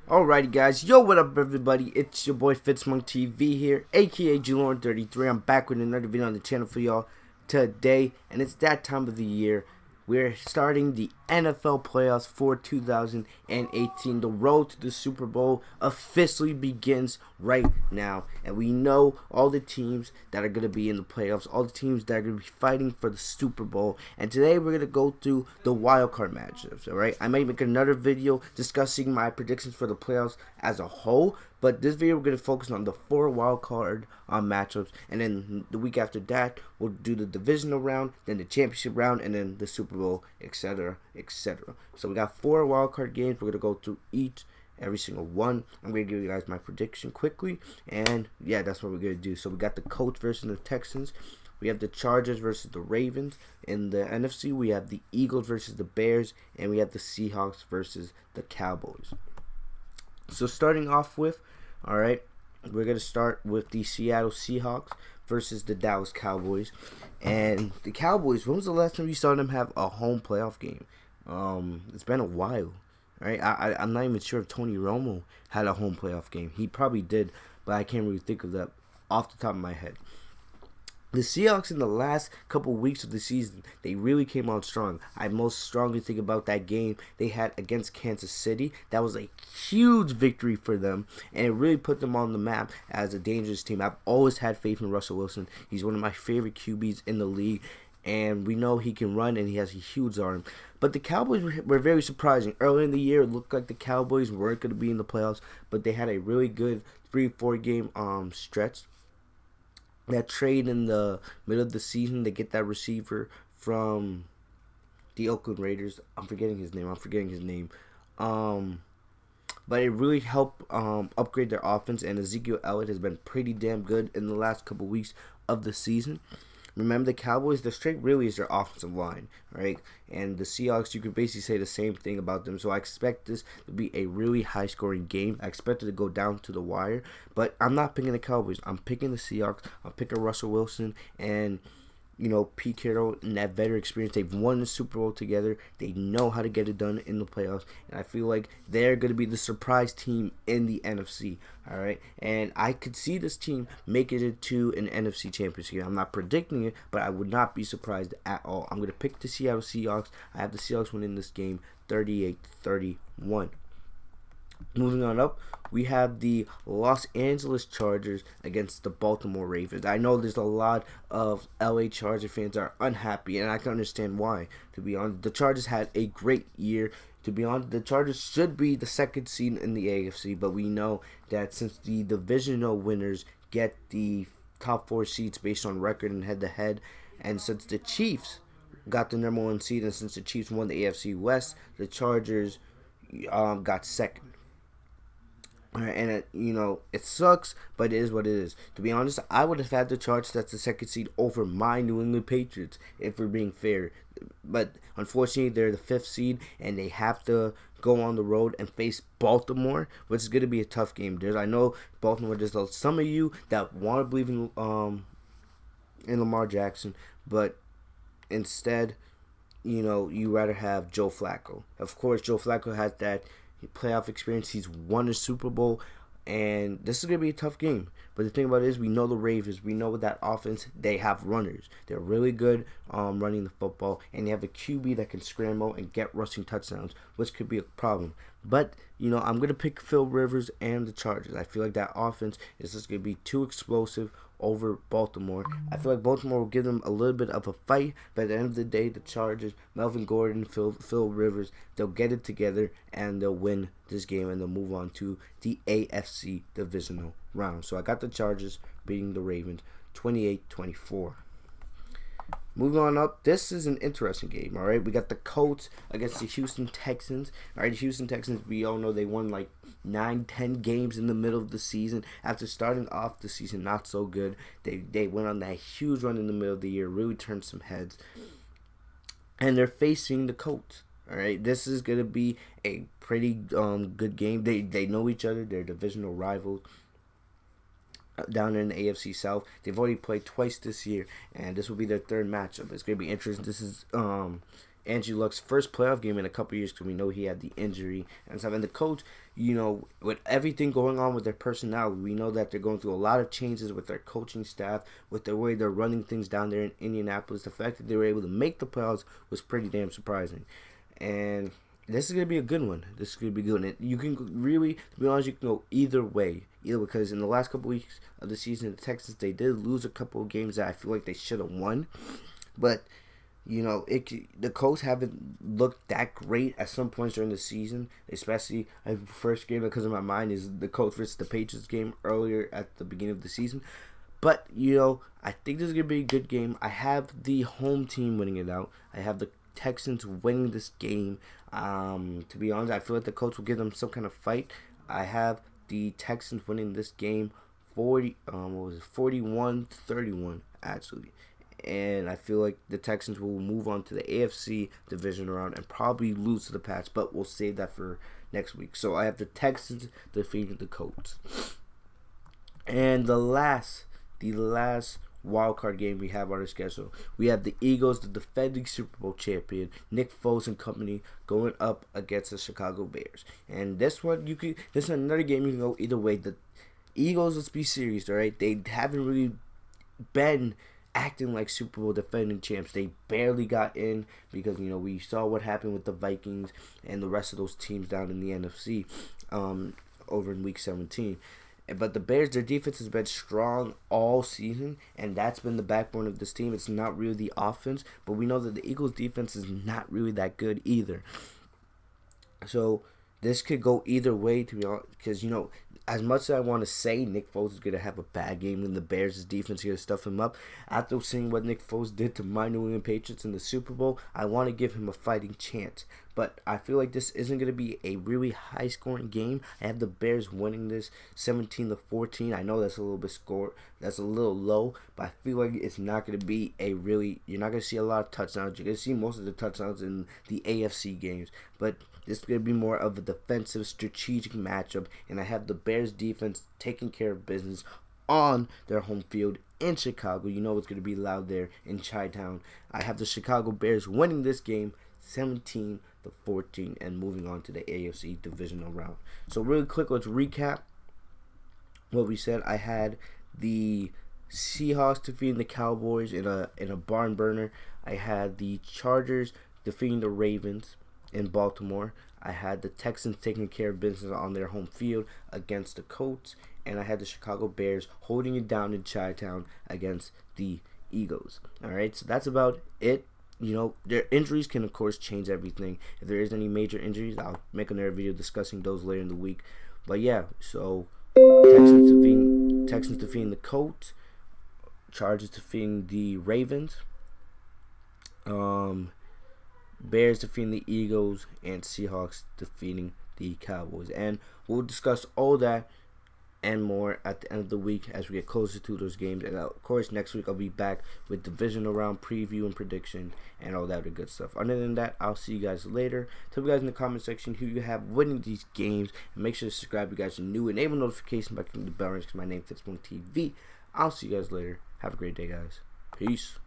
Alrighty guys, yo, what up everybody, it's your boy Fitzmonk TV here, aka G-Lorn33. I'm back with another video on the channel for y'all today, and it's that time of the year. We're starting the NFL playoffs for 2018. The road to the Super Bowl officially begins right now, and we know all the teams that are going to be in the playoffs, all the teams that are going to be fighting for the Super Bowl. And today we're going to go through the wild card matchups. Alright, I might make another video discussing my predictions for the playoffs as a whole, but this video we're going to focus on the 4 wild card matchups, and then the week after that we'll do the divisional round, then the championship round, and then the Super Bowl, etc, etc. So we got 4 wild card games. We're going to go through every single one. I'm going to give you guys my prediction quickly, and yeah, that's what we're going to do. So we got the Colts versus the Texans. We have the Chargers versus the Ravens. In the NFC, we have the Eagles versus the Bears, and we have the Seahawks versus the Cowboys. So starting off with, alright, we're going to start with the Seattle Seahawks versus the Dallas Cowboys. And the Cowboys, when was the last time you saw them have a home playoff game? It's been a while, right? I'm not even sure if Tony Romo had a home playoff game. He probably did, but I can't really think of that off the top of my head. The Seahawks in the last couple weeks of the season, they really came on strong. I most strongly think about that game they had against Kansas City. That was a huge victory for them, and it really put them on the map as a dangerous team. I've always had faith in Russell Wilson. He's one of my favorite QBs in the league, and we know he can run and he has a huge arm. But the Cowboys were very surprising. Early in the year, it looked like the Cowboys weren't going to be in the playoffs, but they had a really good 3-4 game stretch. That trade in the middle of the season to get that receiver from the Oakland Raiders. I'm forgetting his name. But it really helped upgrade their offense, and Ezekiel Elliott has been pretty damn good in the last couple weeks of the season. Remember, the Cowboys, the strength really is their offensive line, right? And the Seahawks, you could basically say the same thing about them. So I expect this to be a really high-scoring game. I expect it to go down to the wire. But I'm not picking the Cowboys. I'm picking the Seahawks. I'm picking Russell Wilson and, you know, Pete Carroll and that veteran experience. They've won the Super Bowl together. They know how to get it done in the playoffs. And I feel like they're going to be the surprise team in the NFC. All right. And I could see this team making it to an NFC championship game. I'm not predicting it, but I would not be surprised at all. I'm going to pick the Seattle Seahawks. I have the Seahawks winning this game 38-31. Moving on up, we have the Los Angeles Chargers against the Baltimore Ravens. I know there's a lot of LA Charger fans that are unhappy, and I can understand why. To be honest, the Chargers had a great year. To be honest, the Chargers should be the second seed in the AFC, but we know that since the divisional winners get the top 4 seeds based on record and head-to-head, and since the Chiefs got the number 1 seed, and since the Chiefs won the AFC West, the Chargers got second. And it sucks, but it is what it is. To be honest, I would have had the Chargers that's the second seed over my New England Patriots, if we're being fair. But unfortunately, they're the 5th seed, and they have to go on the road and face Baltimore, which is going to be a tough game. I know Baltimore. There's some of you that want to believe in Lamar Jackson, but instead, you rather have Joe Flacco. Of course, Joe Flacco has that playoff experience. He's won a Super Bowl, and this is going to be a tough game. But the thing about it is, we know the Ravens. We know that offense, they have runners. They're really good running the football, and they have a QB that can scramble and get rushing touchdowns, which could be a problem. But, I'm going to pick Phil Rivers and the Chargers. I feel like that offense is just going to be too explosive over Baltimore. I feel like Baltimore will give them a little bit of a fight, but at the end of the day, the Chargers, Melvin Gordon, Phil Rivers, they'll get it together and they'll win this game, and they'll move on to the AFC divisional round. So I got the Chargers beating the Ravens 28-24. Moving on up, this is an interesting game, all right? We got the Colts against the Houston Texans. All right, the Houston Texans, we all know they won like 9-10 games in the middle of the season. After starting off the season not so good, they went on that huge run in the middle of the year, really turned some heads. And they're facing the Colts. All right, this is going to be a pretty good game. They know each other. They're divisional rivals down in the AFC South. They've already played twice this year, and this will be their 3rd matchup. It's going to be interesting. This is Andrew Luck's first playoff game in a couple years because we know he had the injury and stuff. And the coach, with everything going on with their personnel, we know that they're going through a lot of changes with their coaching staff, with the way they're running things down there in Indianapolis. The fact that they were able to make the playoffs was pretty damn surprising. And this is going to be a good one. This is going to be good. And you can really, to be honest, you can go either way. Either because in the last couple weeks of the season, the Texans, they did lose a couple of games that I feel like they should have won. But the Colts haven't looked that great at some points during the season, especially the first game that comes to my mind is the Colts versus the Patriots game earlier at the beginning of the season. But, I think this is going to be a good game. I have the home team winning it out. I have the Texans winning this game. To be honest, I feel like the Colts will give them some kind of fight. I have the Texans winning this game 41-31, actually. And I feel like the Texans will move on to the AFC division round and probably lose to the Pats, but we'll save that for next week. So I have the Texans defeating the Colts. And the last wild card game we have on our schedule, we have the Eagles, the defending Super Bowl champion, Nick Foles and company, going up against the Chicago Bears. And this one, this is another game you can go either way. The Eagles, let's be serious, all right? They haven't really been acting like Super Bowl defending champs. They barely got in because we saw what happened with the Vikings and the rest of those teams down in the NFC over in Week 17. But the Bears, their defense has been strong all season, and that's been the backbone of this team. It's not really the offense, but we know that the Eagles' defense is not really that good either. So this could go either way, to be honest, because as much as I want to say Nick Foles is going to have a bad game and the Bears' defense is going to stuff him up, after seeing what Nick Foles did to my New England Patriots in the Super Bowl, I want to give him a fighting chance. But I feel like this isn't going to be a really high-scoring game. I have the Bears winning this 17-14. I know that's a little low, but I feel like it's not going to be you're not going to see a lot of touchdowns. You're going to see most of the touchdowns in the AFC games. But this is going to be more of a defensive, strategic matchup, and I have the Bears defense taking care of business on their home field in Chicago. It's going to be loud there in Chi-Town. I have the Chicago Bears winning this game 17-14 and moving on to the AFC divisional round. So really quick, let's recap what we said. I had the Seahawks defeating the Cowboys in a barn burner. I had the Chargers defeating the Ravens in Baltimore. I had the Texans taking care of business on their home field against the Colts, and I had the Chicago Bears holding it down in Chi-Town against the Eagles. All right, so that's about it. Their injuries can, of course, change everything. If there is any major injuries, I'll make another video discussing those later in the week. But yeah, so Texans defeating the Colts, Chargers defeating the Ravens, Bears defeating the Eagles, and Seahawks defeating the Cowboys. And we'll discuss all that and more at the end of the week as we get closer to those games. And of course, next week I'll be back with divisional round preview and prediction and all that good stuff. Other than that, I'll see you guys later. Tell you guys in the comment section who you have winning these games, and make sure to subscribe if you guys are new. Enable notifications by clicking the bell because my name is Fitzmonk TV. I'll see you guys later. Have a great day, guys. Peace.